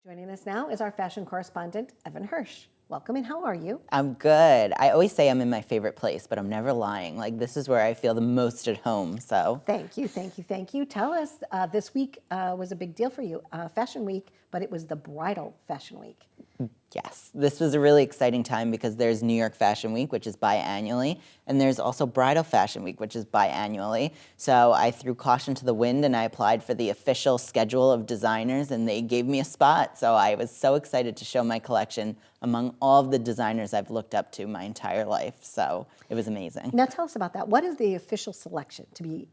Joining us now is our fashion correspondent, Evan Hirsch. Welcome, and how are you? I'm good. I always say I'm in my favorite place, but I'm never lying. Like, this is where I feel the most at home, so. Thank you, thank you, thank you. Tell us, this week was a big deal for you, Fashion Week, but it was the bridal Fashion Week. Yes, this was a really exciting time because there's New York Fashion Week, which is biannually, and there's also Bridal Fashion Week, which is biannually. So I threw caution to the wind and I applied for the official schedule of designers, and they gave me a spot. So I was so excited to show my collection among all of the designers I've looked up to my entire life. So it was amazing. Now tell us about that. What is the official selection to be,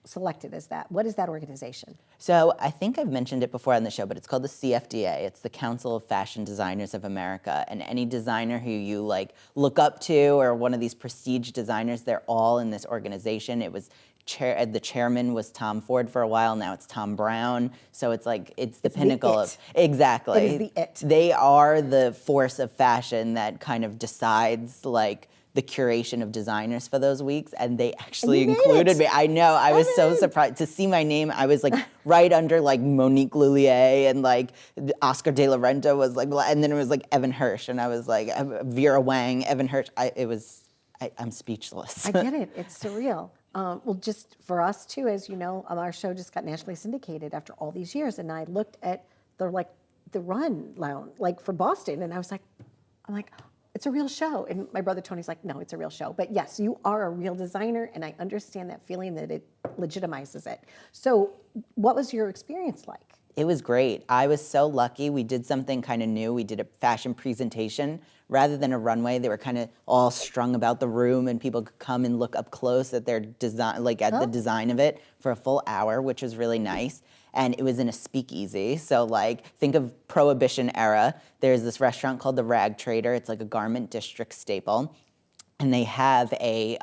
selected as that? What is that organization? So I think I've mentioned it before on the show, but it's called the CFDA. It's the Council of Fashion Designers of America. And any designer who you look up to or one of these prestige designers, they're all in this organization. It was the chairman was Tom Ford for a while. Now it's Tom Brown. So it's the pinnacle of exactly. It is the it. They are the force of fashion that kind of decides the curation of designers for those weeks, and they actually included me. I know, I was so surprised to see my name. I was right under Monique Lhuillier and Oscar de la Renta was and then it was Evan Hirsch, and I was Vera Wang, Evan Hirsch. I'm speechless. I get it. It's surreal. Well, just for us too, as you know, our show just got nationally syndicated after all these years, and I looked at the run lounge for Boston, and I'm like, it's a real show. And my brother Tony's like, no, it's a real show. But yes, you are a real designer, and I understand that feeling that it legitimizes it. So what was your experience like? It was great. I was so lucky. We did something kind of new. We did a fashion presentation. Rather than a runway, they were kind of all strung about the room, and people could come and look up close at their design, the design of it for a full hour, which was really nice. And it was in a speakeasy. So think of Prohibition era. There's this restaurant called the Rag Trader. It's like a garment district staple. And they have a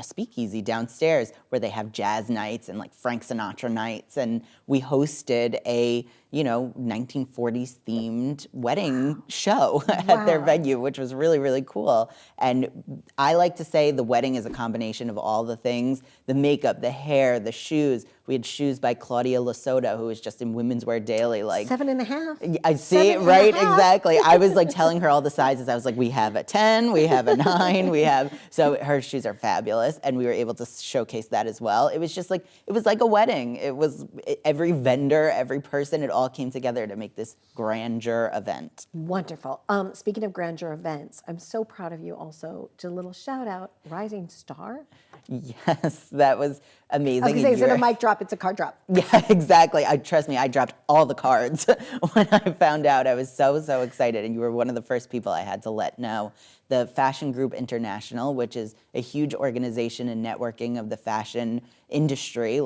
speakeasy downstairs where they have jazz nights and Frank Sinatra nights. And we hosted a 1940s themed wedding show at their venue, which was really, really cool. And I like to say the wedding is a combination of all the things: the makeup, the hair, the shoes. We had shoes by Claudia Lasota, who was just in Women's Wear Daily. 7.5. I see, right? Exactly. I was telling her all the sizes. I was we have a 10, we have a 9, we have, so her shoes are fabulous. And we were able to showcase that as well. It was just it was like a wedding. It was every vendor, every person, it all came together to make this grandeur event. Wonderful. Speaking of grandeur events, I'm so proud of you also. Just a little shout out, Rising Star. Yes, that was amazing. I was going to say, instead of a mic drop, it's a card drop. Yeah, exactly. Trust me, I dropped all the cards when I found out. I was so, so excited, and you were one of the first people I had to let know. The Fashion Group International, which is a huge organization and networking of the fashion industry,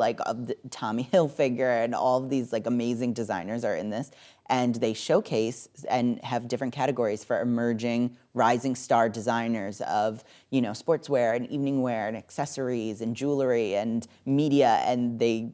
Tommy Hilfiger and all of these amazing designers are in this. And they showcase and have different categories for emerging rising star designers of, sportswear and evening wear and accessories and jewelry and media. And they,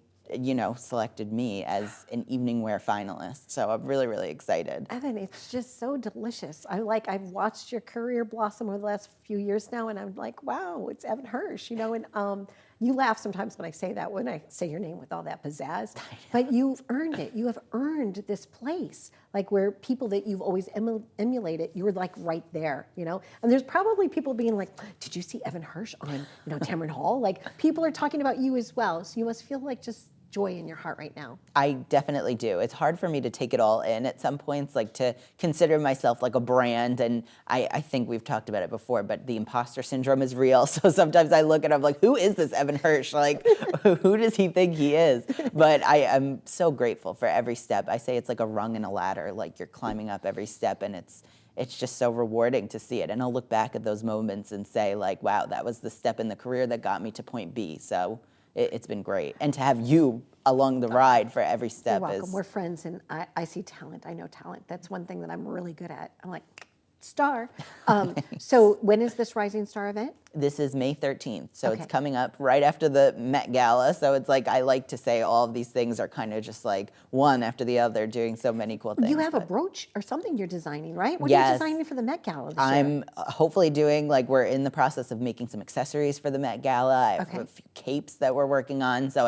selected me as an evening wear finalist. So I'm really, really excited. Evan, it's just so delicious. I've watched your career blossom over the last few years now, and I'm like, wow, it's Evan Hirsch, and you laugh sometimes when I say that, when I say your name with all that pizzazz, but you've earned it. You have earned this place, where people that you've always emulated, you're right there, And there's probably people being like, did you see Evan Hirsch on, Tamron Hall? People are talking about you as well. So you must feel just joy in your heart right now. I definitely do. It's hard for me to take it all in at some points, to consider myself a brand. And I think we've talked about it before, but the imposter syndrome is real. So sometimes I look at him who is this Evan Hirsch? Who does he think he is? But I am so grateful for every step. I say it's like a rung in a ladder, you're climbing up every step, and it's just so rewarding to see it. And I'll look back at those moments and say wow, that was the step in the career that got me to point B. So it's been great. And to have you along the ride for every step. You're welcome. We're friends, and I see talent. I know talent. That's one thing that I'm really good at. I'm star. So when is this Rising Star event? This is May 13th, so it's coming up right after the Met Gala. So it's I like to say all of these things are kind of just one after the other, doing so many cool things. You have a brooch or something you're designing, right? What are you designing for the Met Gala this year? I'm hopefully doing, we're in the process of making some accessories for the Met Gala. I have a few capes that we're working on. So,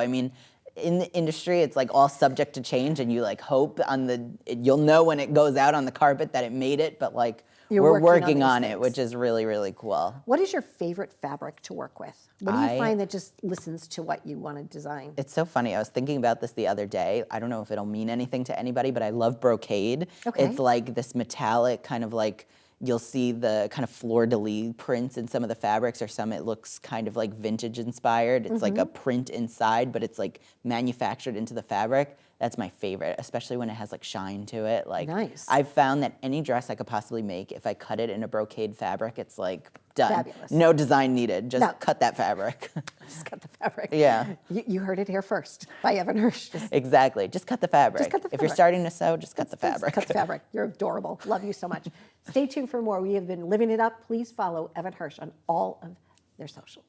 in the industry, it's like all subject to change, and you like hope you'll know when it goes out on the carpet that it made it, but like You're we're working working on on these it, things. which is really, really cool. What is your favorite fabric to work with? What do you find that just listens to what you want to design? It's so funny. I was thinking about this the other day. I don't know if it'll mean anything to anybody, but I love brocade. Okay. It's like this metallic kind of like, you'll see the kind of fleur-de-lis prints in some of the fabrics, or some it looks kind of like vintage inspired. It's like a print inside, but it's like manufactured into the fabric. That's my favorite, especially when it has like shine to it. Like, Nice. I've found that any dress I could possibly make, if I cut it in a brocade fabric, it's like done. Fabulous. No design needed. Just No. cut that fabric. Just cut the fabric. Yeah. You heard it here first by Evan Hirsch. Just Exactly. Just cut the fabric. cut the If you're fabric. starting to sew, just cut the fabric. cut the fabric. You're adorable. Love you so much. Stay tuned for more. We have been living it up. Please follow Evan Hirsch on all of their socials.